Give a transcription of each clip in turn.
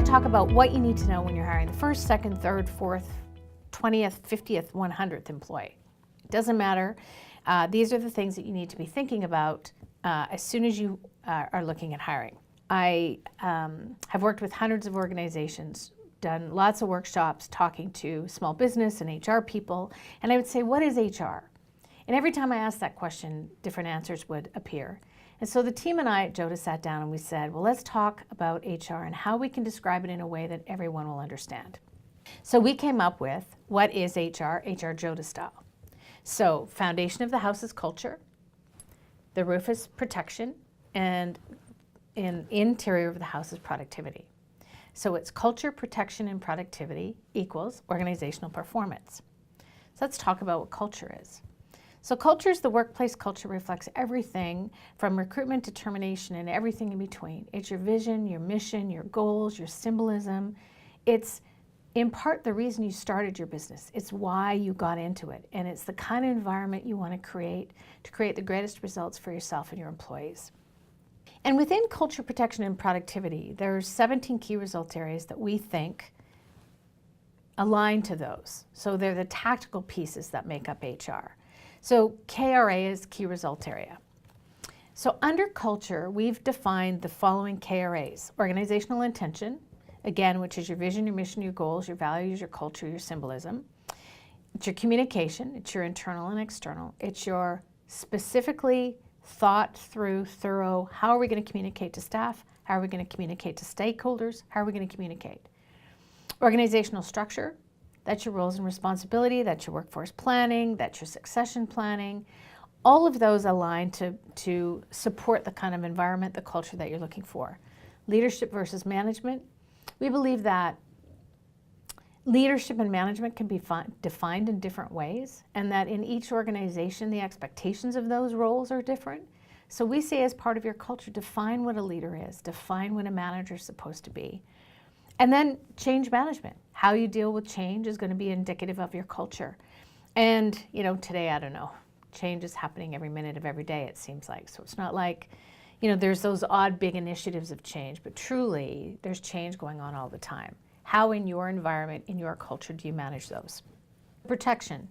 to talk about what you need to know when you're hiring the first, second, third, fourth, 20th, 50th, 100th employee. It doesn't matter. These are the things that you need to be thinking about as soon as you are looking at hiring. I have worked with hundreds of organizations, done lots of workshops talking to small business and HR people, and I would say, what is HR? And every time I asked that question, different answers would appear. And so the team and I at JOTA sat down and we said, well, let's talk about HR and how we can describe it in a way that everyone will understand. So we came up with what is HR JOTA style. So foundation of the house is culture, the roof is protection, and in interior of the house is productivity. So it's culture, protection, and productivity equals organizational performance. So let's talk about what culture is. So culture is the workplace. Culture reflects everything from recruitment to termination and everything in between. It's your vision, your mission, your goals, your symbolism. It's in part the reason you started your business. It's why you got into it. And it's the kind of environment you want to create the greatest results for yourself and your employees. And within culture, protection, and productivity, there's 17 key results areas that we think align to those. So they're the tactical pieces that make up HR. So KRA is key result area. So under culture, we've defined the following KRAs: organizational intention, again, which is your vision, your mission, your goals, your values, your culture, your symbolism. It's your communication, it's your internal and external. It's your specifically thought through, thorough, how are we going to communicate to staff? How are we going to communicate to stakeholders? How are we going to communicate? Organizational structure. That's your roles and responsibility, that's your workforce planning, that's your succession planning. All of those align to support the kind of environment, the culture that you're looking for. Leadership versus management. We believe that leadership and management can be defined in different ways, and that in each organization, the expectations of those roles are different. So we say as part of your culture, define what a leader is, define what a manager is supposed to be. And then change management. How you deal with change is going to be indicative of your culture. And, you know, today, I don't know, change is happening every minute of every day, it seems like. So it's not like, you know, there's those odd big initiatives of change, but truly there's change going on all the time. How in your environment, in your culture, do you manage those? Protection.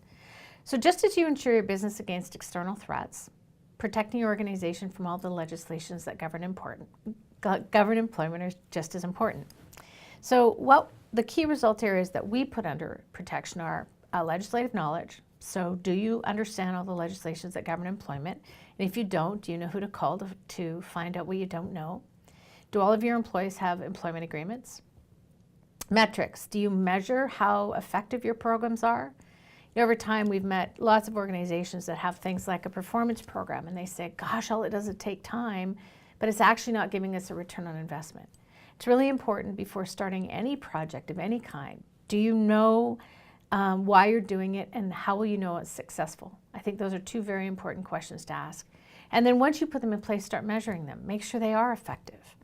So just as you ensure your business against external threats, protecting your organization from all the legislations that govern employment are just as important. So what the key result areas that we put under protection are legislative knowledge. So do you understand all the legislations that govern employment? And if you don't, do you know who to call to find out what you don't know? Do all of your employees have employment agreements? Metrics. Do you measure how effective your programs are? You know, over time, we've met lots of organizations that have things like a performance program, and they say, gosh, all it does is take time, but it's actually not giving us a return on investment. It's really important before starting any project of any kind. Do you know why you're doing it, and how will you know it's successful? I think those are two very important questions to ask. And then once you put them in place, start measuring them. Make sure they are effective.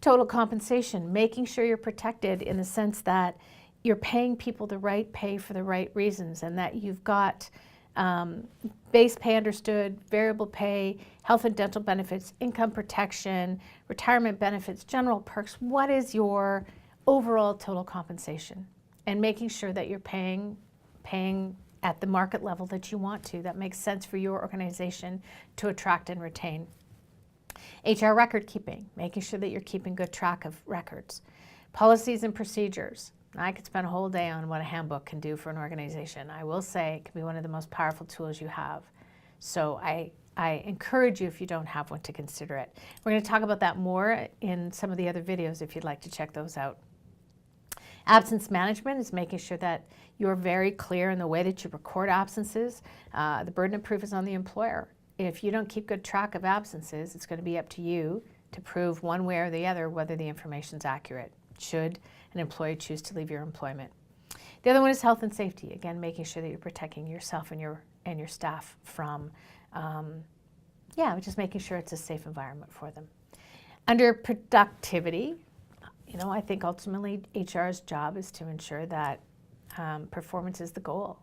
Total compensation, making sure you're protected in the sense that you're paying people the right pay for the right reasons, and that you've got base pay understood, variable pay, health and dental benefits, income protection, retirement benefits, general perks. What is your overall total compensation? And making sure that you're paying at the market level that you want to, that makes sense for your organization to attract and retain. HR record keeping, making sure that you're keeping good track of records. Policies and procedures. I could spend a whole day on what a handbook can do for an organization. I will say it can be one of the most powerful tools you have. So I encourage you, if you don't have one, to consider it. We're going to talk about that more in some of the other videos if you'd like to check those out. Absence management is making sure that you're very clear in the way that you record absences. The burden of proof is on the employer. If you don't keep good track of absences, it's going to be up to you to prove one way or the other whether the information is accurate, should an employee choose to leave your employment. The other one is health and safety. Again, making sure that you're protecting yourself and your staff from, just making sure it's a safe environment for them. Under productivity, you know, I think ultimately HR's job is to ensure that performance is the goal.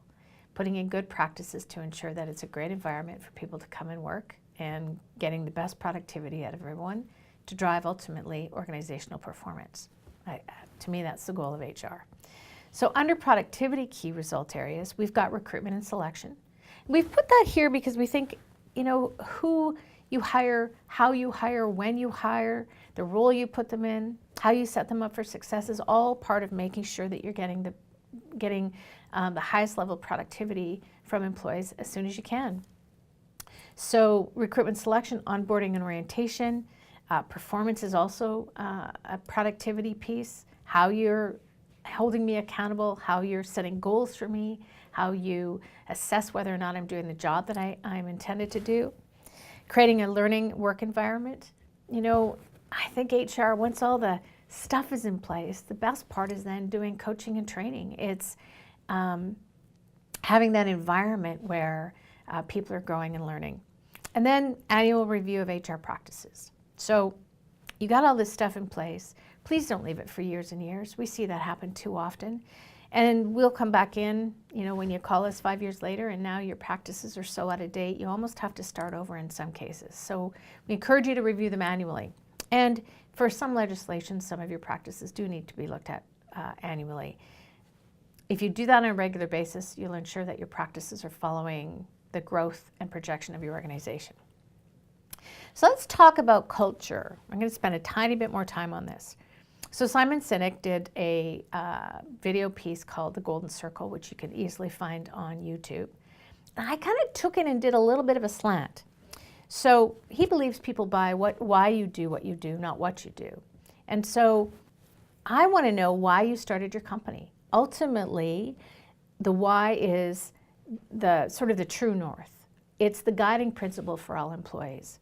Putting in good practices to ensure that it's a great environment for people to come and work, and getting the best productivity out of everyone to drive ultimately organizational performance. To me, that's the goal of HR. So under productivity key result areas, we've got recruitment and selection. We've put that here because we think, who you hire, how you hire, when you hire, the role you put them in, how you set them up for success is all part of making sure that you're getting the highest level of productivity from employees as soon as you can. So recruitment, selection, onboarding, and orientation. Performance is also a productivity piece. How you're holding me accountable, how you're setting goals for me, how you assess whether or not I'm doing the job that I'm intended to do. Creating a learning work environment. I think HR, once all the stuff is in place, the best part is then doing coaching and training. It's having that environment where people are growing and learning. And then annual review of HR practices. So you got all this stuff in place. Please don't leave it for years and years. We see that happen too often. And we'll come back in, when you call us 5 years later and now your practices are so out of date, you almost have to start over in some cases. So we encourage you to review them annually. And for some legislation, some of your practices do need to be looked at annually. If you do that on a regular basis, you'll ensure that your practices are following the growth and projection of your organization. So let's talk about culture. I'm going to spend a tiny bit more time on this. So Simon Sinek did a video piece called The Golden Circle, which you can easily find on YouTube. And I kind of took it and did a little bit of a slant. So he believes people buy why you do what you do, not what you do. And so I want to know why you started your company. Ultimately, the why is the sort of the true north. It's the guiding principle for all employees.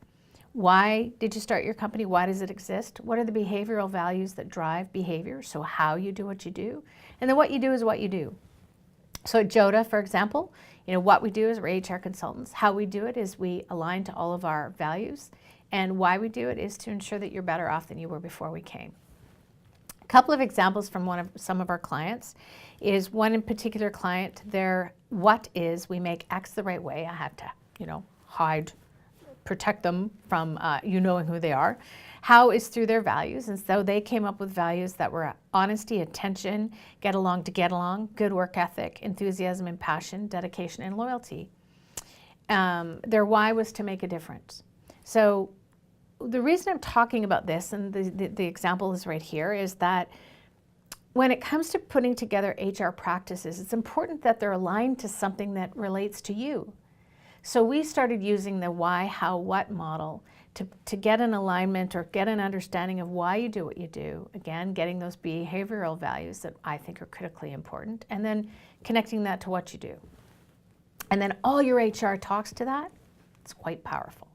Why did you start your company? Why does it exist? What are the behavioral values that drive behavior? So how you do what you do. And then what you do is what you do. So at JOTA, for example, what we do is we're HR consultants. How we do it is we align to all of our values. And why we do it is to ensure that you're better off than you were before we came. A couple of examples from some of our clients is one in particular client, their what is we make X the right way. I have to, protect them from knowing who they are. How is through their values. And so they came up with values that were honesty, attention, get along to get along, good work ethic, enthusiasm and passion, dedication and loyalty. Their why was to make a difference. So the reason I'm talking about this, and the example is right here, is that when it comes to putting together HR practices, it's important that they're aligned to something that relates to you. So we started using the why, how, what model to get an alignment or get an understanding of why you do what you do. Again, getting those behavioral values that I think are critically important, and then connecting that to what you do. And then all your HR talks to that. It's quite powerful.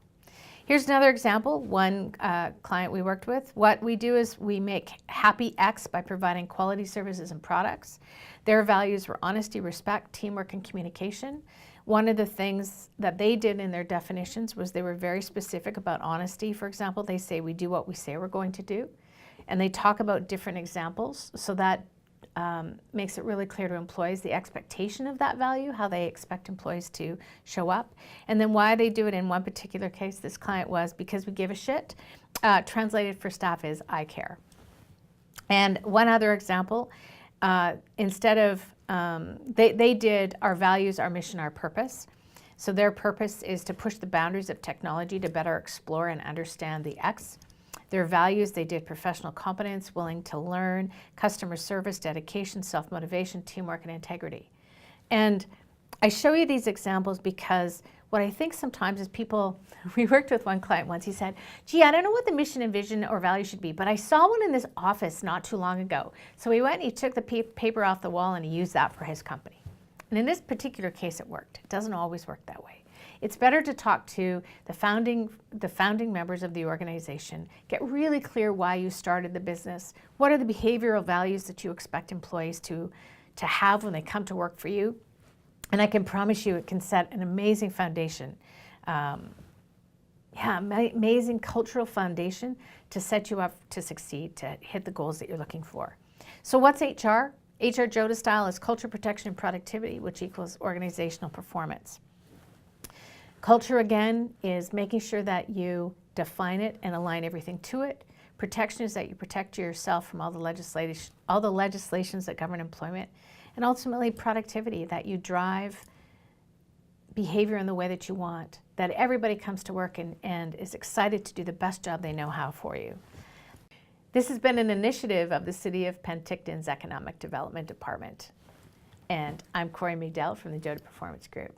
Here's another example, one client we worked with. What we do is we make happy X by providing quality services and products. Their values were honesty, respect, teamwork, and communication. One of the things that they did in their definitions was they were very specific about honesty. For example, they say we do what we say we're going to do. And they talk about different examples, so that makes it really clear to employees the expectation of that value, how they expect employees to show up. And then why they do it in one particular case, this client was because we give a shit. Translated for staff is I care. And one other example, instead of, they did our values, our mission, our purpose. So their purpose is to push the boundaries of technology to better explore and understand the X. Their values, they did professional competence, willing to learn, customer service, dedication, self-motivation, teamwork, and integrity. And I show you these examples because what I think sometimes is people, we worked with one client once, he said, gee, I don't know what the mission and vision or value should be, but I saw one in this office not too long ago. So he went and he took the paper off the wall and he used that for his company. And in this particular case, it worked. It doesn't always work that way. It's better to talk to the founding members of the organization, get really clear why you started the business, what are the behavioral values that you expect employees to have when they come to work for you. And I can promise you it can set an amazing foundation, amazing cultural foundation to set you up to succeed, to hit the goals that you're looking for. So what's HR? HR JOTA style is culture, protection, and productivity, which equals organizational performance. Culture, again, is making sure that you define it and align everything to it. Protection is that you protect yourself from all the legislations that govern employment, and ultimately productivity, that you drive behavior in the way that you want, that everybody comes to work and is excited to do the best job they know how for you. This has been an initiative of the City of Penticton's Economic Development Department. And I'm Corey McDowell from the JODA Performance Group.